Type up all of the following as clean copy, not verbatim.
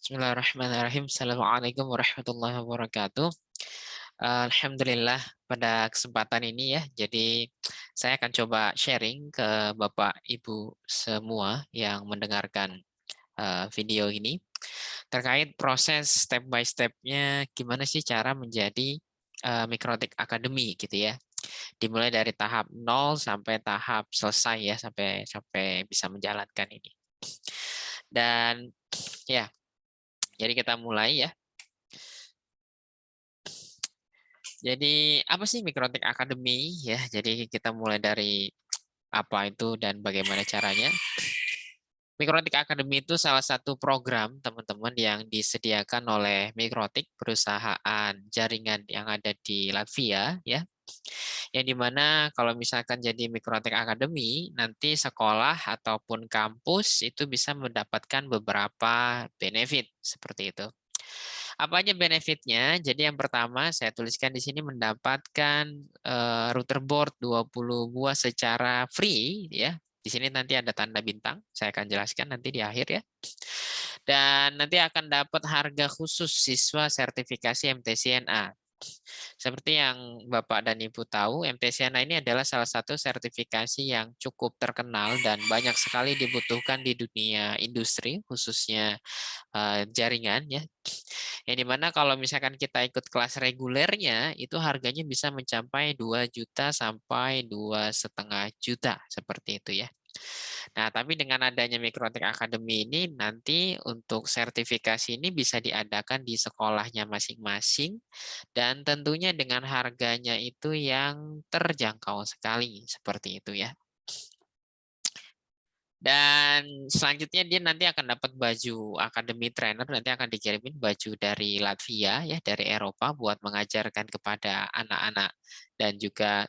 Bismillahirrahmanirrahim. Assalamualaikum warahmatullahi wabarakatuh. Alhamdulillah pada kesempatan ini ya, jadi saya akan coba sharing ke Bapak Ibu semua yang mendengarkan video ini terkait proses step by step-nya gimana sih cara menjadi Mikrotik Academy gitu ya. Dimulai dari tahap nol sampai tahap selesai ya, sampai sampai bisa menjalankan ini. Dan ya, jadi kita mulai ya. Jadi apa sih Mikrotik Academy ya? Jadi kita mulai dari apa itu dan bagaimana caranya. Mikrotik Academy itu salah satu program teman-teman yang disediakan oleh Mikrotik, perusahaan jaringan yang ada di Latvia ya. Yang dimana kalau misalkan jadi Mikrotik Academy, nanti sekolah ataupun kampus itu bisa mendapatkan beberapa benefit seperti itu. Apa aja benefitnya? Jadi yang pertama saya tuliskan di sini mendapatkan router board 20 buah secara free ya. Di sini nanti ada tanda bintang, saya akan jelaskan nanti di akhir ya. Dan nanti akan dapat harga khusus siswa sertifikasi MTCNA. Seperti yang Bapak dan Ibu tahu, MTCNA ini adalah salah satu sertifikasi yang cukup terkenal dan banyak sekali dibutuhkan di dunia industri, khususnya jaringan ya. Yang dimana kalau misalkan kita ikut kelas regulernya, itu harganya bisa mencapai 2 juta sampai 2,5 juta, seperti itu ya. Nah, tapi dengan adanya Mikrotik Academy ini, nanti untuk sertifikasi ini bisa diadakan di sekolahnya masing-masing, dan tentunya dengan harganya itu yang terjangkau sekali, seperti itu ya. Dan selanjutnya dia nanti akan dapat baju Academy Trainer, nanti akan dikirimin baju dari Latvia ya, dari Eropa buat mengajarkan kepada anak-anak dan juga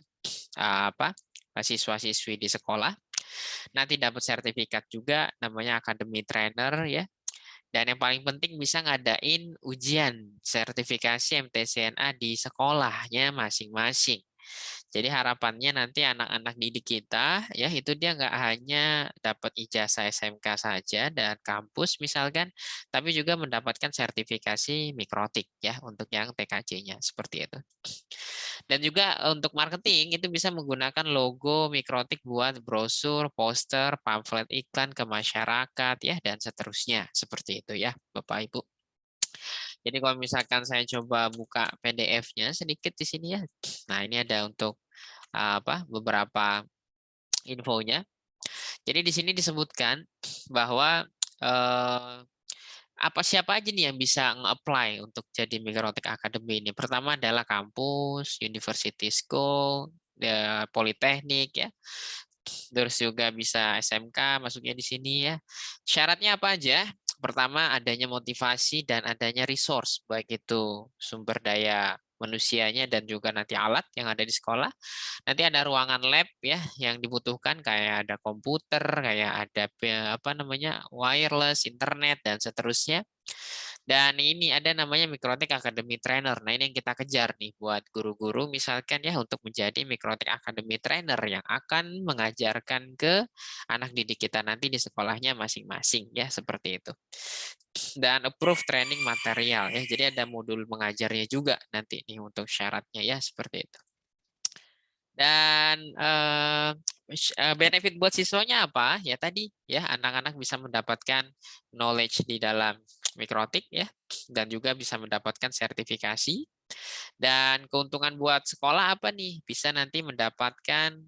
apa siswa-siswi di sekolah. Nanti dapat sertifikat juga namanya Academy Trainer ya. Dan yang paling penting bisa ngadain ujian sertifikasi MTCNA di sekolahnya masing-masing. Jadi harapannya nanti anak-anak didik kita ya itu dia nggak hanya dapat ijazah SMK saja dan kampus misalkan, tapi juga mendapatkan sertifikasi Mikrotik ya untuk yang TKJ-nya seperti itu. Dan juga untuk marketing itu bisa menggunakan logo Mikrotik buat brosur, poster, pamflet iklan ke masyarakat ya dan seterusnya seperti itu ya Bapak Ibu. Jadi kalau misalkan saya coba buka PDF-nya sedikit di sini ya. Nah, ini ada untuk beberapa infonya. Jadi di sini disebutkan bahwa apa siapa aja nih yang bisa nge-apply untuk jadi Mikrotik Academy ini. Pertama adalah kampus, university school, politeknik ya. Terus juga bisa SMK masuknya di sini ya. Syaratnya apa aja? Pertama adanya motivasi dan adanya resource, baik itu sumber daya manusianya dan juga nanti alat yang ada di sekolah. Nanti ada ruangan lab ya yang dibutuhkan kayak ada komputer, kayak ada apa namanya wireless, internet dan seterusnya. Dan ini ada namanya Mikrotik Academy Trainer. Nah, ini yang kita kejar nih buat guru-guru misalkan ya untuk menjadi Mikrotik Academy Trainer yang akan mengajarkan ke anak didik kita nanti di sekolahnya masing-masing ya seperti itu. Dan approve training material ya. Jadi ada modul mengajarnya juga nanti nih untuk syaratnya ya seperti itu. Dan benefit buat siswanya apa? Ya tadi ya anak-anak bisa mendapatkan knowledge di dalam Mikrotik ya dan juga bisa mendapatkan sertifikasi. Dan keuntungan buat sekolah apa nih? Bisa nanti mendapatkan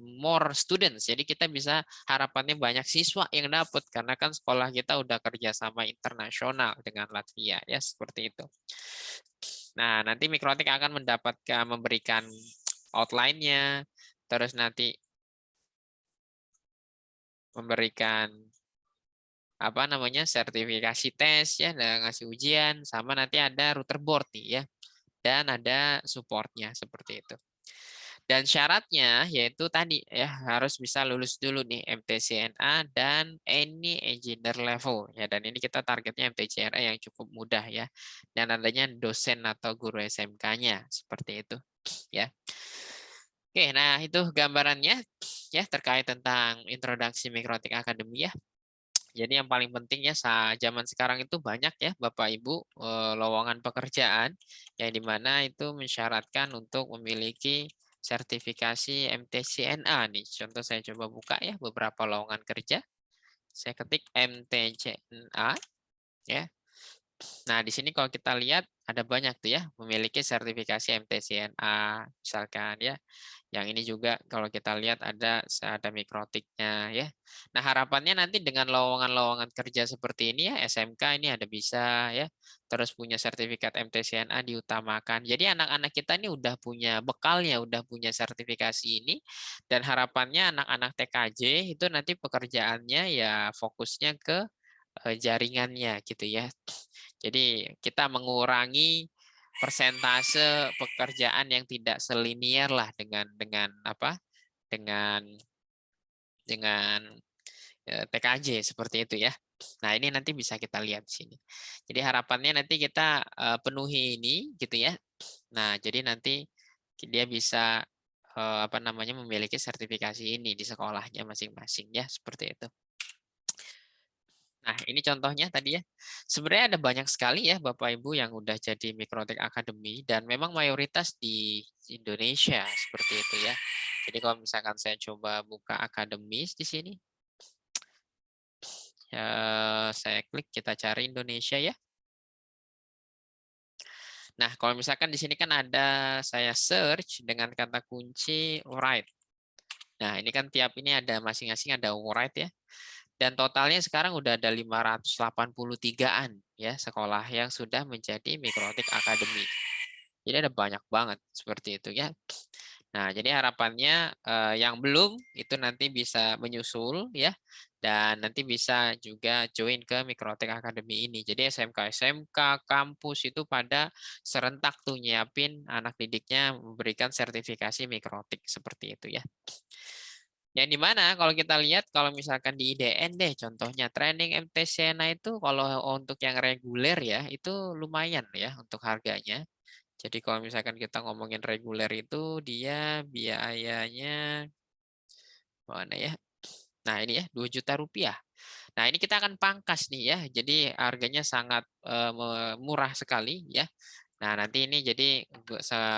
more students. Jadi kita bisa harapannya banyak siswa yang dapat karena kan sekolah kita udah kerjasama internasional dengan Latvia ya seperti itu. Nah, nanti Mikrotik akan mendapatkan memberikan outline-nya, terus nanti memberikan apa namanya sertifikasi tes ya, dan ngasih ujian, sama nanti ada router board nih ya, dan ada supportnya seperti itu. Dan syaratnya yaitu tadi ya harus bisa lulus dulu nih MTCNA dan any engineer level ya, dan ini kita targetnya MTCNA yang cukup mudah ya, dan adanya dosen atau guru SMK-nya seperti itu ya. Oke, nah itu gambarannya ya terkait tentang introduksi Mikrotik Academy ya. Jadi yang paling penting ya zaman sekarang itu banyak ya Bapak Ibu lowongan pekerjaan yang dimana itu mensyaratkan untuk memiliki sertifikasi MTCNA nih. Contoh saya coba buka ya beberapa lowongan kerja. Saya ketik MTCNA ya. Nah, di sini kalau kita lihat ada banyak tuh ya memiliki sertifikasi MTCNA misalkan ya. Yang ini juga kalau kita lihat ada mikrotiknya ya. Nah, harapannya nanti dengan lowongan-lowongan kerja seperti ini ya SMK ini ada bisa ya. Terus punya sertifikat MTCNA diutamakan. Jadi anak-anak kita ini udah punya bekalnya, udah punya sertifikasi ini dan harapannya anak-anak TKJ itu nanti pekerjaannya ya fokusnya ke jaringannya gitu ya. Jadi kita mengurangi persentase pekerjaan yang tidak selinier lah dengan apa? Dengan TKJ seperti itu ya. Nah, ini nanti bisa kita lihat di sini. Jadi harapannya nanti kita penuhi ini gitu ya. Nah, jadi nanti dia bisa apa namanya memiliki sertifikasi ini di sekolahnya masing-masing ya, seperti itu. Nah, ini contohnya tadi ya. Sebenarnya ada banyak sekali ya Bapak Ibu yang udah jadi Mikrotik Academy dan memang mayoritas di Indonesia seperti itu ya. Jadi kalau misalkan saya coba buka akademis di sini, ya, saya klik kita cari Indonesia ya. Nah, kalau misalkan di sini kan ada saya search dengan kata kunci Alright. Nah, ini kan tiap ini ada masing-masing ada Alright ya. Dan totalnya sekarang udah ada 583-an ya sekolah yang sudah menjadi Mikrotik Academy. Jadi ada banyak banget seperti itu ya. Nah, jadi harapannya yang belum itu nanti bisa menyusul ya dan nanti bisa juga join ke Mikrotek Academy ini. Jadi SMK kampus itu pada serentak tuh nyiapin anak didiknya memberikan sertifikasi Mikrotik seperti itu ya. Yang dimana kalau kita lihat kalau misalkan di IDN deh contohnya training MTCNA itu kalau untuk yang reguler ya itu lumayan ya untuk harganya. Jadi kalau misalkan kita ngomongin reguler itu dia biayanya mana ya? Nah, ini ya 2 juta rupiah. Nah, ini kita akan pangkas nih ya. Jadi harganya sangat murah sekali ya. Nah, nanti ini jadi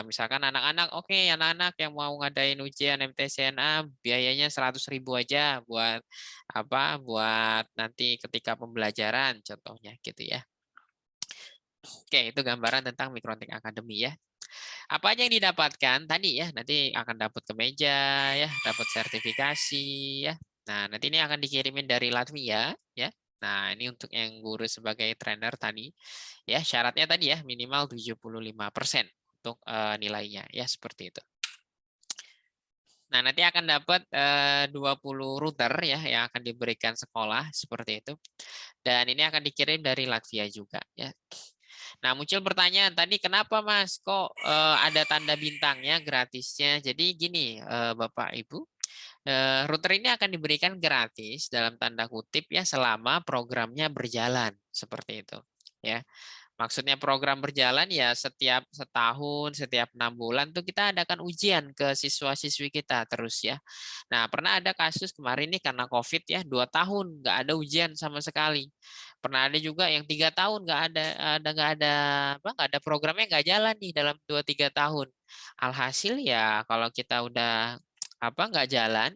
misalkan anak-anak, oke, anak-anak yang mau ngadain ujian MTCNA biayanya 100.000 aja buat apa? Buat nanti ketika pembelajaran contohnya gitu ya. Oke, itu gambaran tentang Mikrotik Academy ya. Apa aja yang didapatkan tadi ya, nanti akan dapat kemeja ya, dapat sertifikasi ya. Nah, nanti ini akan dikirimin dari Latvia ya. Nah, ini untuk yang guru sebagai trainer tadi. Ya, syaratnya tadi ya minimal 75% untuk nilainya ya seperti itu. Nah, nanti akan dapat 20 router ya yang akan diberikan sekolah seperti itu. Dan ini akan dikirim dari Latvia juga ya. Nah, muncul pertanyaan tadi kenapa Mas kok ada tanda bintangnya gratisnya? Jadi gini, Bapak Ibu, router ini akan diberikan gratis dalam tanda kutip ya selama programnya berjalan seperti itu. Ya. Maksudnya program berjalan ya setiap setahun, setiap 6 bulan tuh kita adakan ujian ke siswa-siswi kita terus ya. Nah, pernah ada kasus kemarin nih karena COVID ya, 2 tahun nggak ada ujian sama sekali. Pernah ada juga yang 3 tahun nggak ada apa nggak ada programnya nggak jalan nih dalam 2-3 tahun. Alhasil ya kalau kita udah apa nggak jalan,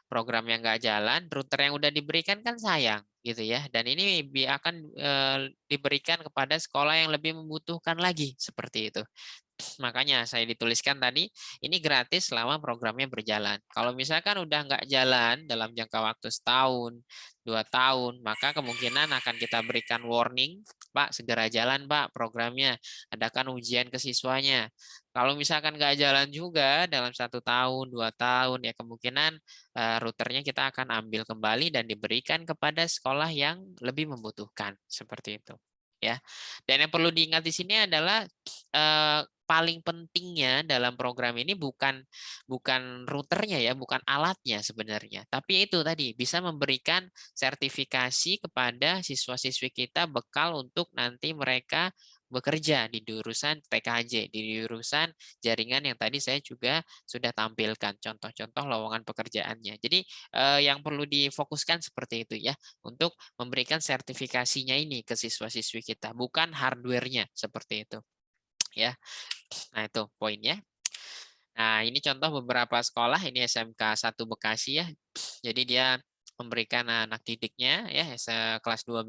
program yang nggak jalan, router yang udah diberikan kan sayang gitu ya. Dan ini akan diberikan kepada sekolah yang lebih membutuhkan lagi seperti itu. Makanya saya dituliskan tadi, ini gratis selama programnya berjalan. Kalau misalkan udah nggak jalan dalam jangka waktu setahun, 2 tahun, maka kemungkinan akan kita berikan warning, Pak, segera jalan, Pak, programnya. Adakan ujian ke siswanya. Kalau misalkan nggak jalan juga dalam 1 tahun, 2 tahun, ya kemungkinan routernya kita akan ambil kembali dan diberikan kepada sekolah yang lebih membutuhkan. Seperti itu. Ya, dan yang perlu diingat di sini adalah paling pentingnya dalam program ini bukan bukan routernya ya, bukan alatnya sebenarnya, tapi itu tadi bisa memberikan sertifikasi kepada siswa-siswi kita bekal untuk nanti mereka bekerja di jurusan TKJ, di jurusan jaringan yang tadi saya juga sudah tampilkan contoh-contoh lowongan pekerjaannya. Jadi yang perlu difokuskan seperti itu ya, untuk memberikan sertifikasinya ini ke siswa-siswi kita, bukan hardware-nya seperti itu ya. Nah, itu poinnya. Nah, ini contoh beberapa sekolah, ini SMK 1 Bekasi ya. Jadi dia memberikan anak didiknya ya kelas 12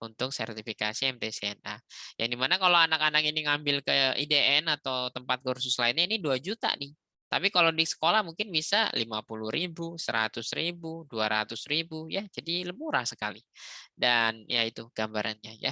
untuk sertifikasi MTCNA. Yang dimana kalau anak-anak ini ngambil ke IDN atau tempat kursus lainnya ini 2 juta nih. Tapi kalau di sekolah mungkin bisa 50.000, 100.000, 200.000 ya. Jadi murah sekali. Dan ya itu gambarannya ya.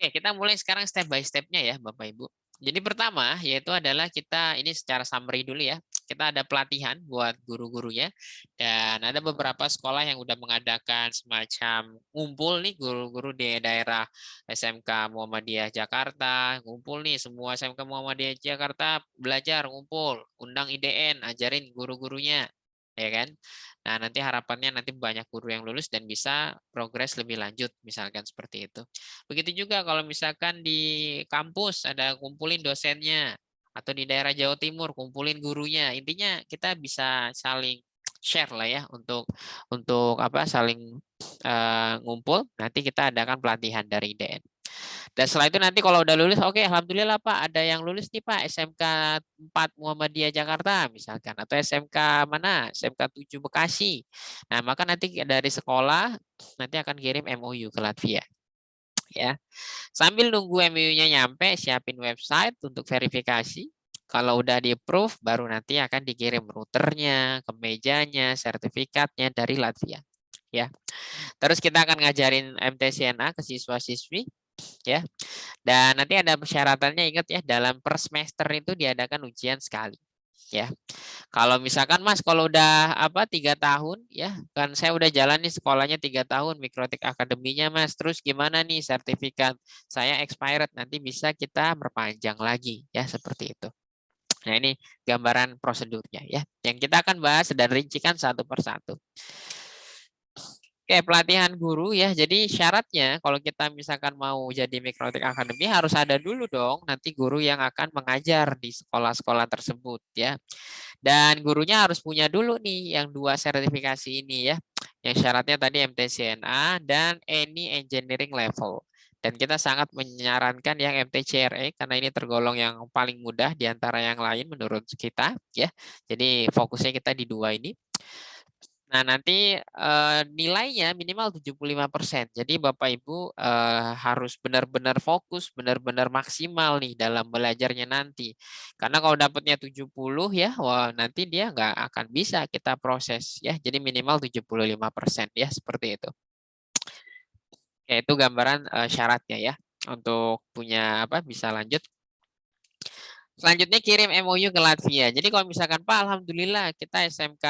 Oke, kita mulai sekarang step by step-nya ya, Bapak Ibu. Jadi pertama yaitu adalah kita ini secara summary dulu ya. Kita ada pelatihan buat guru-gurunya dan ada beberapa sekolah yang udah mengadakan semacam ngumpul nih guru-guru di daerah SMK Muhammadiyah Jakarta, ngumpul nih semua SMK Muhammadiyah Jakarta belajar ngumpul, undang IDN, ajarin guru-gurunya, ya kan? Nah, nanti harapannya nanti banyak guru yang lulus dan bisa progres lebih lanjut, misalkan seperti itu. Begitu juga kalau misalkan di kampus ada kumpulin dosennya, atau di daerah Jawa Timur kumpulin gurunya. Intinya kita bisa saling share lah ya untuk apa saling ngumpul. Nanti kita adakan pelatihan dari IDN. Dan setelah itu nanti kalau udah lulus, oke, alhamdulillah Pak, ada yang lulus nih Pak, SMK 4 Muhammadiyah Jakarta misalkan, atau SMK mana, SMK 7 Bekasi. Nah, maka nanti dari sekolah nanti akan kirim MOU ke Latvia. Ya, sambil nunggu MOU-nya nyampe, siapin website untuk verifikasi. Kalau udah di-approve, baru nanti akan dikirim routernya, kemejanya, sertifikatnya dari Latvia. Ya, terus kita akan ngajarin MTCNA ke siswa-siswi, ya. Dan nanti ada persyaratannya, ingat ya, dalam per semester itu diadakan ujian sekali. Ya, kalau misalkan Mas, kalau udah apa 3 tahun ya, kan saya udah jalan nih sekolahnya 3 tahun Mikrotik Akademinya Mas, terus gimana nih sertifikat saya expired, nanti bisa kita perpanjang lagi ya seperti itu. Nah, ini gambaran prosedurnya ya, yang kita akan bahas dan rincikan satu persatu. Oke, pelatihan guru ya. Jadi syaratnya kalau kita misalkan mau jadi Mikrotik Academy harus ada dulu dong nanti guru yang akan mengajar di sekolah-sekolah tersebut ya. Dan gurunya harus punya dulu nih yang 2 sertifikasi ini ya. Yang syaratnya tadi MTCNA dan any engineering level. Dan kita sangat menyarankan yang MTCRE karena ini tergolong yang paling mudah di antara yang lain menurut kita ya. Jadi fokusnya kita di 2 ini. Nah, nanti nilainya minimal 75%. Jadi Bapak Ibu harus benar-benar fokus, benar-benar maksimal nih dalam belajarnya nanti. Karena kalau dapatnya 70 ya, wah nanti dia nggak akan bisa kita proses ya. Jadi minimal 75% ya, seperti itu. Oke, itu gambaran syaratnya ya untuk punya apa bisa lanjut. Selanjutnya kirim MOU ke Latvia. Jadi kalau misalkan Pak, alhamdulillah kita SMK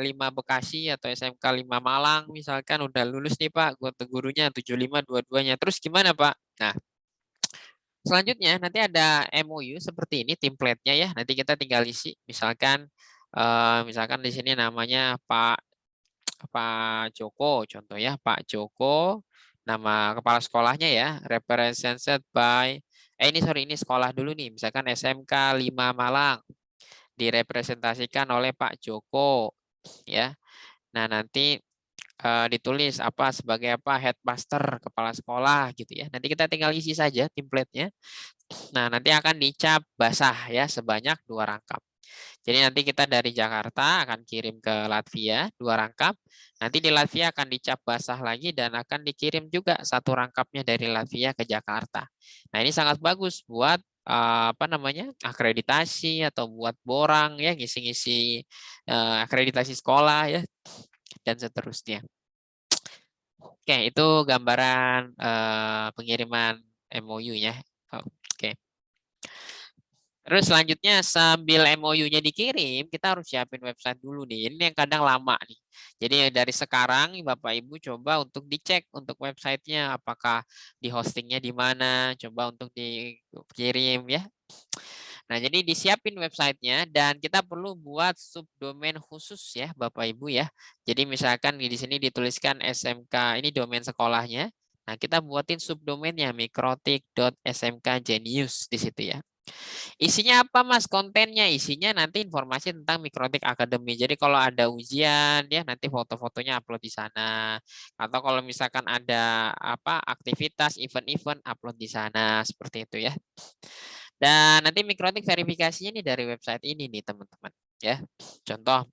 5 Bekasi atau SMK 5 Malang misalkan udah lulus nih Pak, gurunya 75 dua-duanya. Terus gimana Pak? Nah, selanjutnya nanti ada MOU seperti ini template-nya ya. Nanti kita tinggal isi. Misalkan di sini namanya Pak Joko, contoh ya Pak Joko, nama kepala sekolahnya ya, represented by, ini sekolah dulu nih, misalkan SMK 5 Malang, direpresentasikan oleh Pak Joko, ya. Nah nanti ditulis apa sebagai apa headmaster kepala sekolah gitu ya. Nanti kita tinggal isi saja template-nya. Nah nanti akan dicap basah ya sebanyak 2 rangkap. Jadi nanti kita dari Jakarta akan kirim ke Latvia 2 rangkap. Nanti di Latvia akan dicap basah lagi dan akan dikirim juga 1 rangkapnya dari Latvia ke Jakarta. Nah ini sangat bagus buat apa namanya akreditasi atau buat borang ya ngisi-ngisi akreditasi sekolah ya dan seterusnya. Oke itu gambaran pengiriman MOU ya. Oke. Terus selanjutnya sambil MOU-nya dikirim, kita harus siapin website dulu nih. Ini yang kadang lama nih. Jadi dari sekarang Bapak Ibu coba untuk dicek untuk websitenya apakah di hostingnya di mana, coba untuk dikirim ya. Nah, jadi disiapin websitenya dan kita perlu buat subdomain khusus ya Bapak Ibu ya. Jadi misalkan di sini dituliskan SMK, ini domain sekolahnya. Nah, kita buatin subdomainnya mikrotik.smkjenius di situ ya. Isinya apa Mas? Kontennya isinya nanti informasi tentang Mikrotik Academy. Jadi kalau ada ujian ya nanti foto-fotonya upload di sana. Atau kalau misalkan ada apa aktivitas event-event upload di sana seperti itu ya. Dan nanti Mikrotik verifikasinya nih dari website ini nih teman-teman ya. Contoh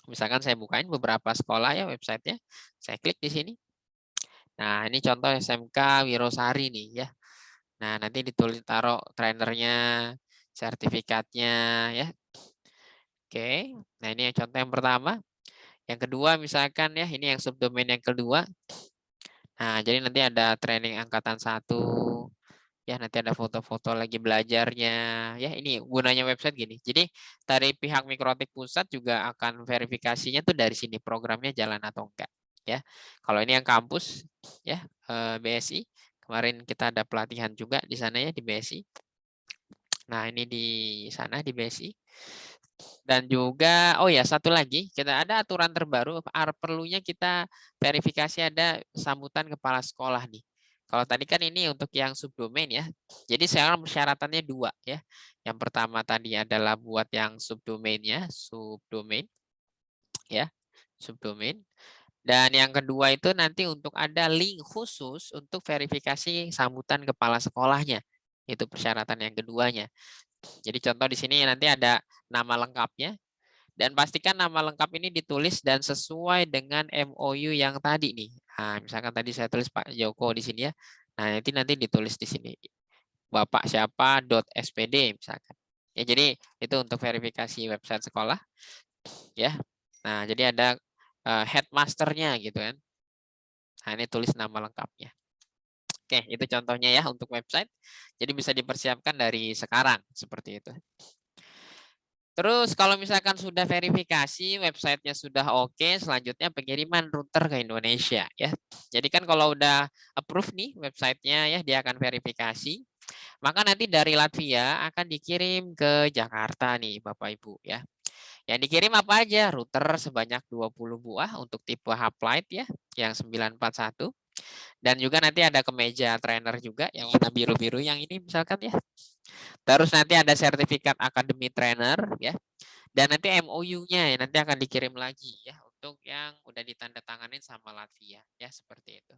misalkan saya bukain beberapa sekolah ya websitenya. Saya klik di sini. Nah, ini contoh SMK Wirosari nih ya. Nah, nanti ditulis taruh trainernya, sertifikatnya ya. Oke. Nah, ini yang contoh yang pertama. Yang kedua misalkan ya, ini yang subdomain yang kedua. Nah, jadi nanti ada training angkatan 1. Ya, nanti ada foto-foto lagi belajarnya. Ya, ini gunanya website gini. Jadi, dari pihak Mikrotik Pusat juga akan verifikasinya tuh dari sini programnya jalan atau enggak. Ya, kalau ini yang kampus ya BSI. Kemarin kita ada pelatihan juga di sana ya di BSI. Nah, ini di sana di BSI. Dan juga, oh ya satu lagi, kita ada aturan terbaru, perlunya kita verifikasi ada sambutan kepala sekolah nih. Kalau tadi kan ini untuk yang subdomain ya. Jadi sekarang persyaratannya 2 ya. Yang pertama tadi adalah buat yang subdomainnya, subdomain ya, subdomain. Dan yang kedua itu nanti untuk ada link khusus untuk verifikasi sambutan kepala sekolahnya. Itu persyaratan yang keduanya. Jadi contoh di sini nanti ada nama lengkapnya dan pastikan nama lengkap ini ditulis dan sesuai dengan MOU yang tadi nih. Nah, misalkan tadi saya tulis Pak Joko di sini ya. Nah, nanti ditulis di sini. Bapak siapa .spd misalkan. Ya, jadi itu untuk verifikasi website sekolah ya. Nah, jadi ada headmasternya gitu kan. Nah, ini tulis nama lengkapnya. Oke, itu contohnya ya untuk website. Jadi bisa dipersiapkan dari sekarang seperti itu. Terus kalau misalkan sudah verifikasi, websitenya sudah oke, selanjutnya pengiriman router ke Indonesia ya. Jadi kan kalau udah approve nih websitenya ya, dia akan verifikasi. Maka nanti dari Latvia akan dikirim ke Jakarta nih Bapak Ibu ya. Yang dikirim apa aja? Router sebanyak 20 buah untuk tipe H-Lite ya, yang 941. Dan juga nanti ada kemeja trainer juga yang warna biru-biru yang ini misalkan ya. Terus nanti ada sertifikat Academy Trainer ya. Dan nanti MOU-nya ya nanti akan dikirim lagi ya untuk yang udah ditandatanganin sama Latvia ya seperti itu.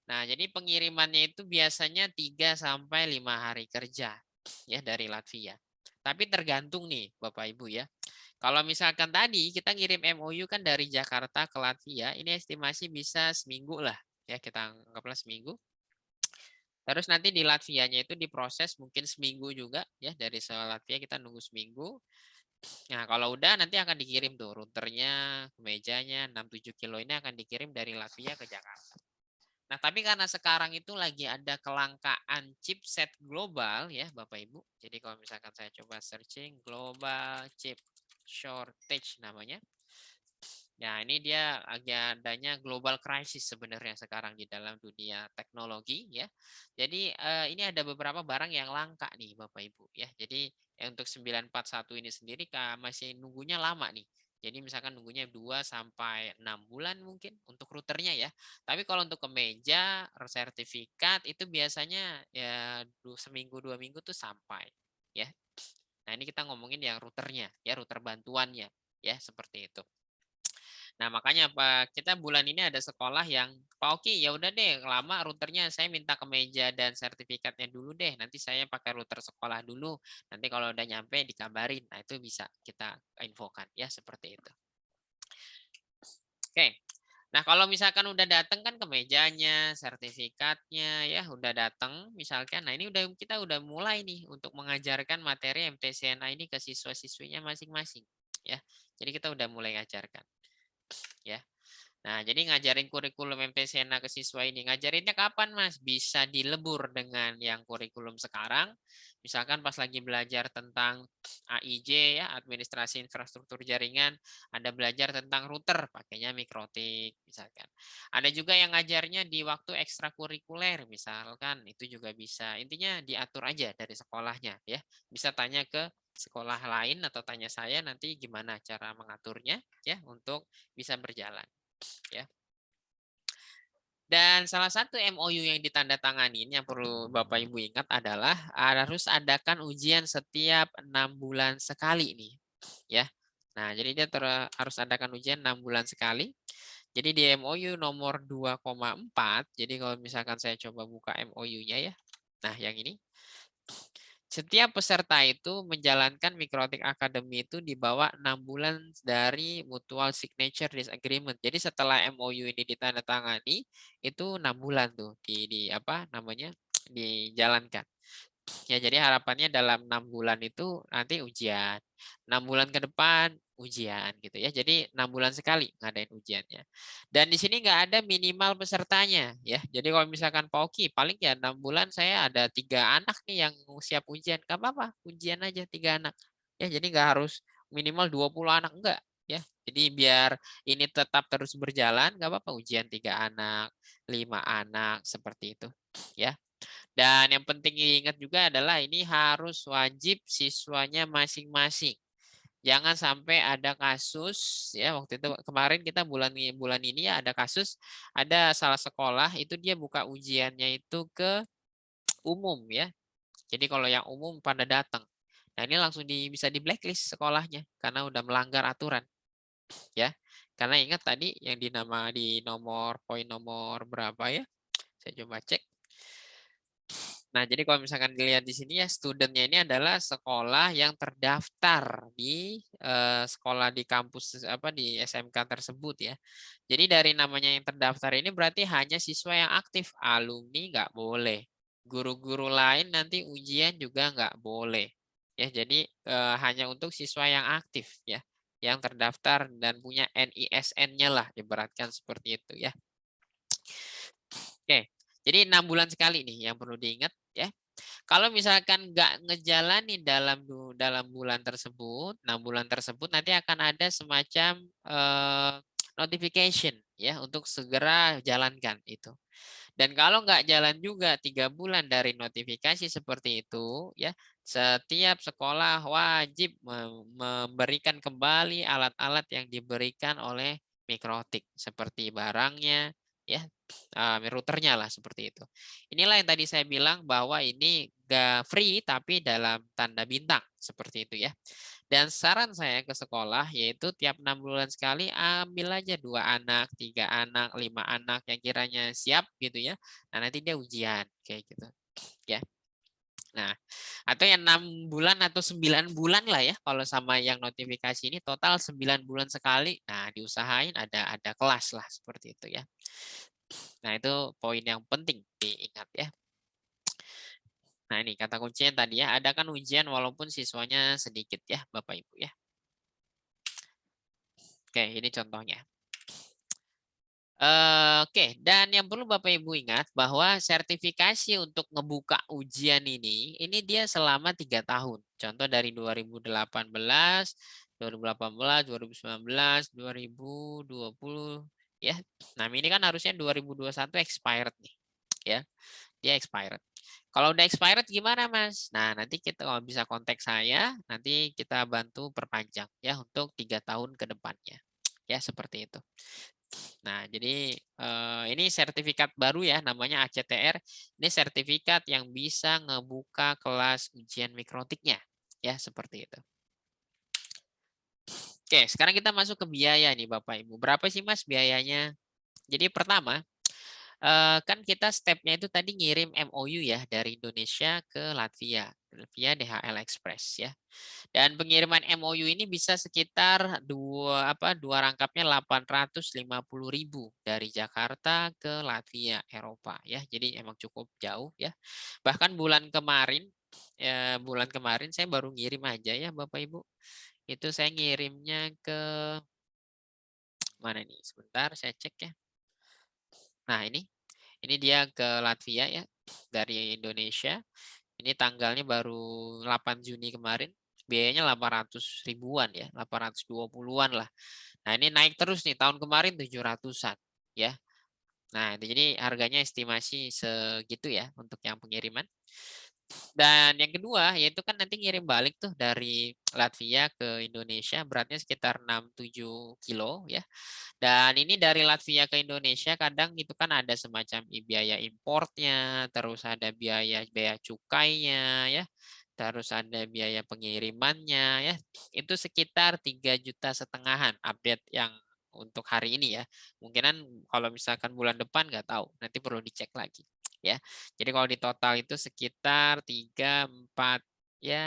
Nah, jadi pengirimannya itu biasanya 3 sampai 5 hari kerja ya dari Latvia. Tapi tergantung nih Bapak Ibu ya. Kalau misalkan tadi kita ngirim MOU kan dari Jakarta ke Latvia, ini estimasi bisa seminggu lah ya, kita anggaplah seminggu. Terus nanti di Latvianya itu diproses mungkin seminggu juga ya, dari Latvia kita nunggu seminggu. Nah, kalau udah nanti akan dikirim tuh routernya, mejanya 6-7 kilo ini akan dikirim dari Latvia ke Jakarta. Nah, tapi karena sekarang itu lagi ada kelangkaan chipset global ya Bapak Ibu. Jadi kalau misalkan saya coba searching global chip shortage namanya. Ya, ini dia lagi adanya global crisis sebenarnya sekarang di dalam dunia teknologi ya. Jadi ini ada beberapa barang yang langka nih Bapak Ibu ya. Jadi untuk 941 ini sendiri masih nunggunya lama nih. Jadi misalkan nunggunya 2 sampai 6 bulan mungkin untuk routernya ya. Tapi kalau untuk kemeja, sertifikat itu biasanya ya seminggu 2 minggu tuh sampai ya. Nah, ini kita ngomongin yang routernya ya, router bantuannya ya seperti itu. Nah, makanya kita bulan ini ada sekolah yang Pak Oki ya udah deh lama routernya saya minta kemeja dan sertifikatnya dulu deh. Nanti saya pakai router sekolah dulu. Nanti kalau udah nyampe dikabarin. Nah, itu bisa kita infokan ya seperti itu. Oke. Nah, kalau misalkan udah datang kan kemejanya, sertifikatnya ya udah datang misalkan. Nah, ini kita udah mulai nih untuk mengajarkan materi MTCNA ini ke siswa-siswinya masing-masing ya. Jadi kita udah mulai ngajarkan ya. Nah, jadi ngajarin kurikulum MTCNA ke siswa ini. Ngajarinnya kapan, Mas? Bisa dilebur dengan yang kurikulum sekarang. Misalkan pas lagi belajar tentang AIJ, ya, Administrasi Infrastruktur Jaringan, ada belajar tentang router, pakainya Mikrotik, misalkan. Ada juga yang ngajarnya di waktu ekstrakurikuler, misalkan, itu juga bisa. Intinya diatur aja dari sekolahnya, ya. Bisa tanya ke sekolah lain atau tanya saya nanti gimana cara mengaturnya, ya, untuk bisa berjalan. Ya. Dan salah satu MOU yang ditandatangani yang perlu Bapak Ibu ingat adalah harus adakan ujian setiap 6 bulan sekali nih, ya. Nah, jadi dia harus adakan ujian 6 bulan sekali. Jadi di MOU nomor 2,4, jadi kalau misalkan saya coba buka MOU-nya ya. Nah, yang ini. Setiap peserta itu menjalankan Mikrotik Academy itu di bawah 6 bulan dari Mutual Signature Disagreement. Jadi setelah MOU ini ditandatangani, itu 6 bulan tuh di apa namanya dijalankan. Ya, jadi harapannya dalam 6 bulan itu nanti ujian. 6 bulan ke depan ujian gitu ya. Jadi 6 bulan sekali ngadain ujiannya. Dan di sini nggak ada minimal pesertanya ya. Jadi kalau misalkan Pak Oki paling ya 6 bulan saya ada 3 anak nih yang siap ujian. Gak apa-apa, ujian aja 3 anak. Ya, jadi nggak harus minimal 20 anak enggak ya. Jadi biar ini tetap terus berjalan, nggak apa-apa ujian 3 anak, 5 anak seperti itu ya. Dan yang penting diingat juga adalah ini harus wajib siswanya masing-masing. Jangan sampai ada kasus ya waktu itu kemarin kita bulan bulan ini ya ada kasus ada salah sekolah itu dia buka ujiannya itu ke umum ya. Jadi kalau yang umum pada datang. Nah, ini langsung bisa di blacklist sekolahnya karena udah melanggar aturan ya. Karena ingat tadi yang di nomor poin nomor berapa ya? Saya coba cek. Nah, jadi kalau misalkan dilihat di sini ya, studentnya ini adalah sekolah yang terdaftar di sekolah di kampus apa di SMK tersebut ya. Jadi dari namanya yang terdaftar ini berarti hanya siswa yang aktif, alumni nggak boleh. Guru-guru lain nanti ujian juga nggak boleh. Ya, jadi hanya untuk siswa yang aktif ya, yang terdaftar dan punya NISN-nya lah, ibaratkan seperti itu ya. Oke, jadi 6 bulan sekali nih yang perlu diingat ya. Kalau misalkan nggak ngejalanin dalam bulan tersebut, 6 bulan tersebut nanti akan ada semacam notification ya untuk segera jalankan itu. Dan kalau nggak jalan juga 3 bulan dari notifikasi seperti itu ya, setiap sekolah wajib memberikan kembali alat-alat yang diberikan oleh Mikrotik seperti barangnya ya, routernya lah seperti itu. Inilah yang tadi saya bilang bahwa ini nggak free tapi dalam tanda bintang seperti itu ya. Dan saran saya ke sekolah yaitu tiap 6 bulan sekali ambil aja 2 anak, 3 anak, 5 anak yang kiranya siap gitu ya. Nah, nanti dia ujian kayak gitu ya. Nah, atau yang 6 bulan atau 9 bulan lah ya kalau sama yang notifikasi ini total 9 bulan sekali. Nah, diusahain ada kelas lah seperti itu ya. Nah, itu poin yang penting diingat ya. Nah, ini kata kuncinya tadi ya, adakan ujian walaupun siswanya sedikit ya, Bapak Ibu ya. Oke, ini contohnya. Oke, dan yang perlu Bapak Ibu ingat bahwa sertifikasi untuk ngebuka ujian ini dia selama 3 tahun. Contoh dari 2018, 2018, 2019, 2020, ya. Nah, ini kan harusnya 2021 expired nih, ya. Dia expired. Kalau udah expired gimana, Mas? Nah, nanti kita kalau bisa kontak saya, nanti kita bantu perpanjang ya untuk 3 tahun ke depannya. Ya, seperti itu. Nah, jadi ini sertifikat baru ya, namanya ACTR. Ini sertifikat yang bisa ngebuka kelas ujian mikrotiknya. Ya, seperti itu. Oke, sekarang kita masuk ke biaya nih Bapak Ibu. Berapa sih Mas biayanya? Jadi pertama, kan kita stepnya itu tadi ngirim MOU ya dari Indonesia ke Latvia via DHL Express ya. Dan pengiriman MOU ini bisa sekitar dua rangkapnya 850.000 dari Jakarta ke Latvia, Eropa ya. Jadi emang cukup jauh ya. Bahkan bulan kemarin saya baru ngirim aja ya Bapak Ibu. Itu saya ngirimnya ke mana nih? Sebentar saya cek ya. Nah, ini dia ke Latvia ya dari Indonesia. Ini tanggalnya baru 8 Juni kemarin. Biayanya 800 ribuan ya, 820-an lah. Nah, ini naik terus nih. Tahun kemarin 700-an ya. Nah, jadi harganya estimasi segitu ya untuk yang pengiriman. Dan yang kedua, yaitu kan nanti ngirim balik tuh dari Latvia ke Indonesia, beratnya sekitar 6-7 kilo ya. Dan ini dari Latvia ke Indonesia kadang itu kan ada semacam biaya importnya, terus ada biaya biaya cukainya ya, terus ada biaya pengirimannya ya. Itu sekitar 3,5 jutaan update yang untuk hari ini ya. Mungkinan kalau misalkan bulan depan nggak tahu, nanti perlu dicek lagi ya. Jadi kalau di total itu sekitar 3, 4 ya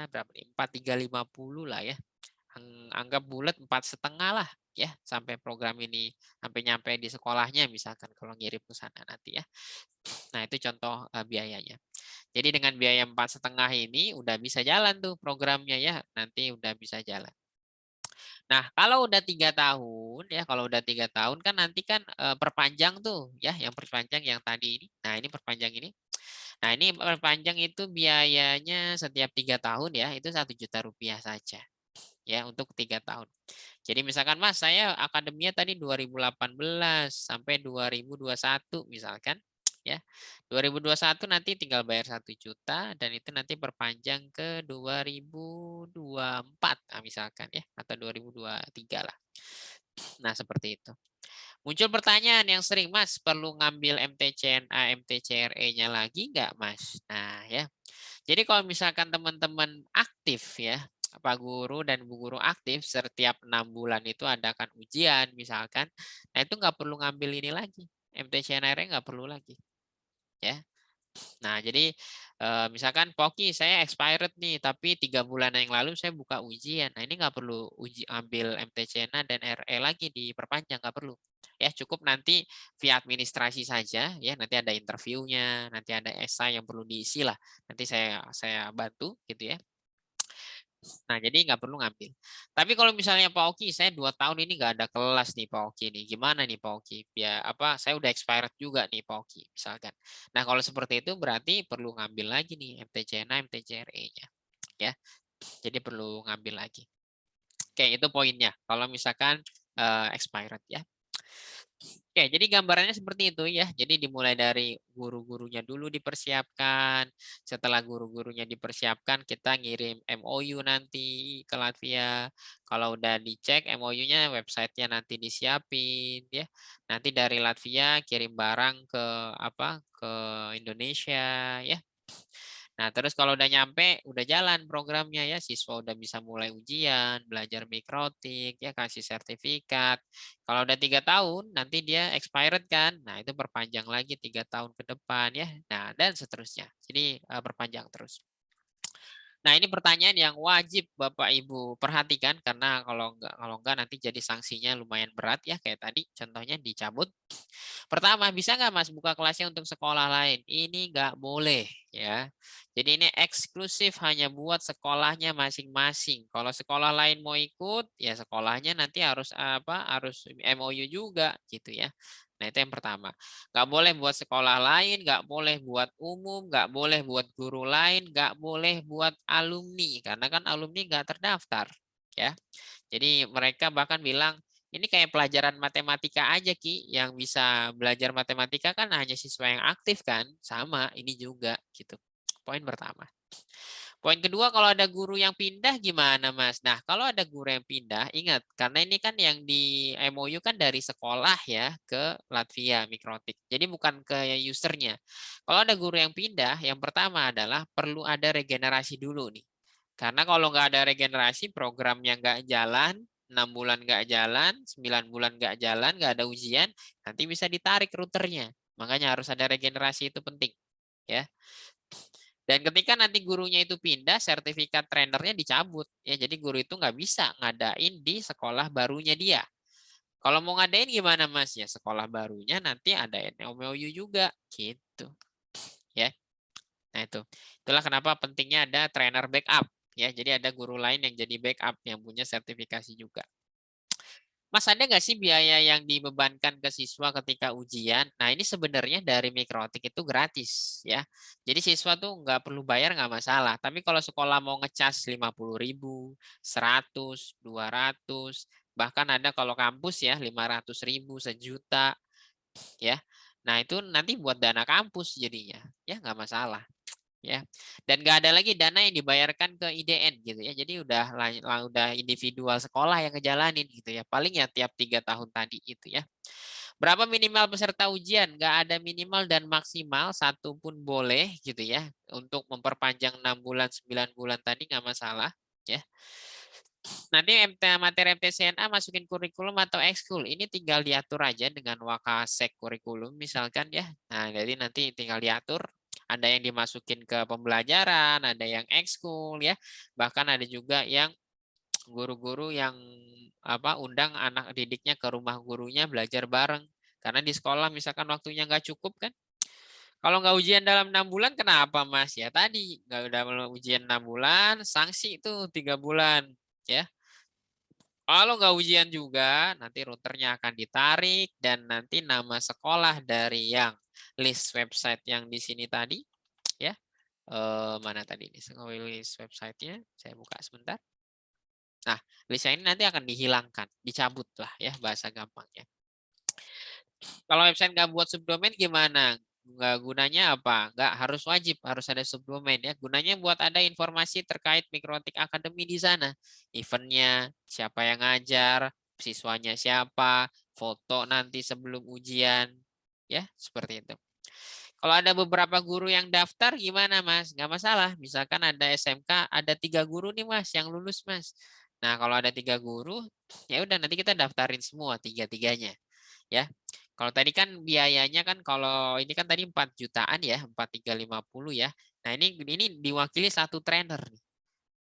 berapa nih? 4,350 lah ya. Anggap bulat 4,5 lah ya sampai program ini sampai nyampe di sekolahnya misalkan kalau ngirim ke sana nanti ya. Nah, itu contoh biayanya. Jadi dengan biaya 4,5 ini udah bisa jalan tuh programnya ya. Nanti udah bisa jalan. Nah, kalau udah 3 tahun ya, kalau udah 3 tahun kan nanti kan perpanjang tuh ya, yang perpanjang yang tadi ini. Nah, ini perpanjang ini. Nah, ini perpanjang itu biayanya setiap 3 tahun ya, itu 1 juta rupiah saja ya untuk 3 tahun. Jadi misalkan Mas, saya akademinya tadi 2018 sampai 2021 misalkan ya. 2021 nanti tinggal bayar 1 juta dan itu nanti perpanjang ke 2024 misalkan ya atau 2023 lah. Nah, seperti itu. Muncul pertanyaan yang sering, Mas, perlu ngambil MTCNA, MTCRE-nya lagi nggak, Mas? Nah, ya. Jadi kalau misalkan teman-teman aktif ya, Pak Guru dan Bu Guru aktif setiap 6 bulan itu adakan ujian misalkan, nah itu nggak perlu ngambil ini lagi, MTCNR nggak perlu lagi, ya. Nah jadi misalkan Poki saya expired nih, tapi 3 bulan yang lalu saya buka ujian, nah ini nggak perlu ambil MTCNA dan RE lagi diperpanjang, nggak perlu. Ya cukup nanti via administrasi saja, ya nanti ada interviewnya, nanti ada esai yang perlu diisi lah, nanti saya bantu gitu ya. Nah, jadi nggak perlu ngambil. Tapi kalau misalnya Pak Oki, saya 2 tahun ini nggak ada kelas nih Pak Oki nih. Gimana nih Pak Oki? Ya apa? Saya udah expired juga nih Pak Oki, misalkan. Nah, kalau seperti itu berarti perlu ngambil lagi nih MTCNA, MTCRE-nya, ya. Jadi perlu ngambil lagi. Oke, itu poinnya. Kalau misalkan expired ya. Oke, jadi gambarannya seperti itu ya. Jadi dimulai dari guru-gurunya dulu dipersiapkan. Setelah guru-gurunya dipersiapkan, kita ngirim MOU nanti ke Latvia. Kalau udah dicek MOU-nya, websitenya nanti disiapin ya. Nanti dari Latvia kirim barang ke apa? Ke Indonesia ya. Nah, terus kalau udah nyampe, udah jalan programnya ya, siswa udah bisa mulai ujian, belajar mikrotik, ya kasih sertifikat. Kalau udah 3 tahun, nanti dia expired kan, nah itu perpanjang lagi 3 tahun ke depan ya, nah dan seterusnya. Jadi perpanjang terus. Nah, ini pertanyaan yang wajib Bapak Ibu perhatikan karena kalau enggak nanti jadi sanksinya lumayan berat ya kayak tadi contohnya dicabut. Pertama, bisa nggak Mas buka kelasnya untuk sekolah lain? Ini nggak boleh ya. Jadi ini eksklusif hanya buat sekolahnya masing-masing. Kalau sekolah lain mau ikut, ya sekolahnya nanti harus apa? Harus MOU juga gitu ya. Nah, itu yang pertama. Nggak boleh buat sekolah lain, nggak boleh buat umum, nggak boleh buat guru lain, nggak boleh buat alumni, karena kan alumni nggak terdaftar. Ya, jadi mereka bahkan bilang, ini kayak pelajaran matematika aja Ki, yang bisa belajar matematika kan hanya siswa yang aktif kan, sama ini juga gitu. Poin pertama. Poin kedua, kalau ada guru yang pindah gimana, Mas? Nah, kalau ada guru yang pindah, ingat, karena ini kan yang di MOU kan dari sekolah ya ke Latvia Mikrotik. Jadi bukan ke usernya. Kalau ada guru yang pindah, yang pertama adalah perlu ada regenerasi dulu nih. Karena kalau nggak ada regenerasi, programnya nggak jalan, 6 bulan nggak jalan, 9 bulan nggak jalan, nggak ada ujian, nanti bisa ditarik routernya. Makanya harus ada regenerasi itu penting. Ya. Dan ketika nanti gurunya itu pindah, sertifikat trainernya dicabut. Ya, jadi guru itu nggak bisa ngadain di sekolah barunya dia. Kalau mau ngadain gimana Mas? Ya sekolah barunya nanti ada MOU juga gitu. Ya. Nah itu. Itulah kenapa pentingnya ada trainer backup. Ya, jadi ada guru lain yang jadi backup yang punya sertifikasi juga. Mas, ada nggak sih biaya yang dibebankan ke siswa ketika ujian? Nah, ini sebenarnya dari Mikrotik itu gratis ya. Jadi siswa tuh nggak perlu bayar nggak masalah. Tapi kalau sekolah mau ngecas 50.000, 100, 200, bahkan ada kalau kampus ya 500.000, 1 juta ya. Nah, itu nanti buat dana kampus jadinya. Ya, nggak masalah. ya. Dan nggak ada lagi dana yang dibayarkan ke IDN gitu ya. Jadi udah individual sekolah yang ngejalanin gitu ya. Paling ya tiap 3 tahun tadi itu ya. Berapa minimal peserta ujian? Nggak ada minimal dan maksimal, satu pun boleh gitu ya. Untuk memperpanjang 6 bulan, 9 bulan tadi nggak masalah ya. Nanti materi MTCNA masukin kurikulum atau ekskul. Ini tinggal diatur aja dengan Wakasek kurikulum misalkan ya. Nah, jadi nanti tinggal diatur. Ada yang dimasukin ke pembelajaran, ada yang ekskul ya. Bahkan ada juga yang guru-guru yang undang anak didiknya ke rumah gurunya belajar bareng. Karena di sekolah misalkan waktunya nggak cukup kan. Kalau nggak ujian dalam 6 bulan, kenapa Mas? Ya tadi nggak udah ujian 6 bulan, sanksi itu 3 bulan ya. Kalau nggak ujian juga, nanti routernya akan ditarik dan nanti nama sekolah dari yang list website yang di sini tadi, ya. Mana tadi ini list websitenya? Saya buka sebentar. Nah, listnya ini nanti akan dihilangkan, dicabut lah ya bahasa gampangnya. Kalau website nggak buat subdomain gimana? Nggak gunanya apa? Nggak harus wajib, harus ada subdomain ya. Gunanya buat ada informasi terkait Mikrotik Academy di sana. Eventnya, siapa yang ngajar, siswanya siapa, foto nanti sebelum ujian. Ya, seperti itu. Kalau ada beberapa guru yang daftar gimana Mas? Nggak masalah. Misalkan ada SMK, ada 3 guru nih Mas yang lulus Mas. Nah kalau ada 3 guru, ya udah nanti kita daftarin semua tiga-tiganya. Ya, kalau tadi kan biayanya kan kalau ini kan tadi 4 jutaan ya, 4.350 ya. Nah ini diwakili satu trainer nih.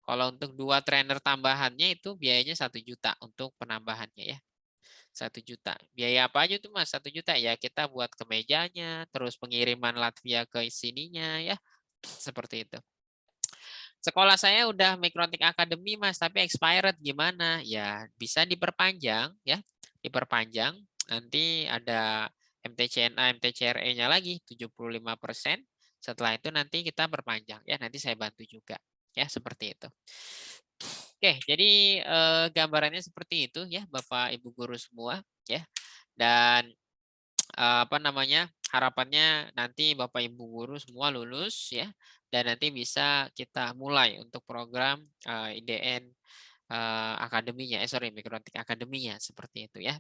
Kalau untuk 2 trainer tambahannya itu biayanya 1 juta untuk penambahannya ya. 1 juta. Biaya apa aja tuh Mas? 1 juta ya kita buat kemejanya, terus pengiriman Latvia ke sininya ya. Seperti itu. Sekolah saya udah Mikrotik Academy Mas, tapi expired gimana? Ya bisa diperpanjang ya. Diperpanjang. Nanti ada MTCNA, MTCRE-nya lagi 75%. Setelah itu nanti kita perpanjang ya. Nanti saya bantu juga. Ya, seperti itu. Oke, jadi gambarannya seperti itu ya Bapak Ibu guru semua ya. Dan harapannya nanti Bapak Ibu guru semua lulus ya dan nanti bisa kita mulai untuk program IDN akademinya, Mikrotik akademinya seperti itu ya.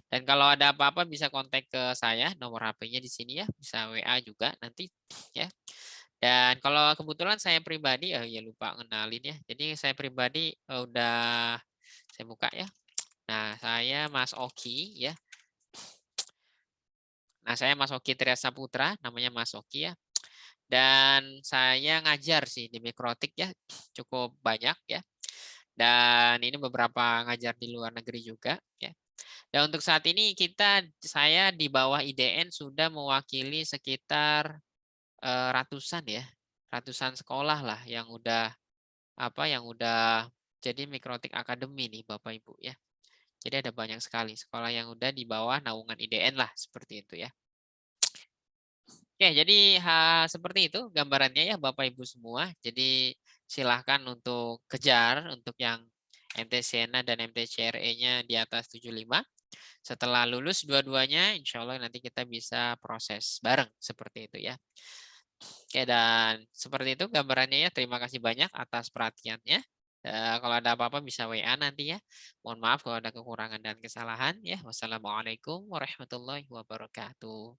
Dan kalau ada apa-apa bisa kontak ke saya, nomor HP-nya di sini ya, bisa WA juga nanti ya. Dan kalau kebetulan saya pribadi, ya lupa ngenalin ya. Jadi saya pribadi udah saya buka ya. Nah, saya Mas Oki ya. Nah, saya Mas Oki Triasa Putra, namanya Mas Oki ya. Dan saya ngajar sih di Mikrotik ya, cukup banyak ya. Dan ini beberapa ngajar di luar negeri juga ya. Dan untuk saat ini saya di bawah IDN sudah mewakili sekitar ratusan ya, ratusan sekolah lah yang udah jadi Mikrotik Academy nih Bapak Ibu ya. Jadi ada banyak sekali sekolah yang udah di bawah naungan IDN lah seperti itu ya. Oke, jadi seperti itu gambarannya ya Bapak Ibu semua. Jadi silahkan untuk kejar untuk yang MTCNA dan MTCRE-nya di atas 75. Setelah lulus dua-duanya, insya Allah nanti kita bisa proses bareng seperti itu ya. Oke, dan seperti itu gambarannya ya. Terima kasih banyak atas perhatiannya. Kalau ada apa-apa bisa WA nanti ya. Mohon maaf kalau ada kekurangan dan kesalahan ya. Wassalamualaikum warahmatullahi wabarakatuh.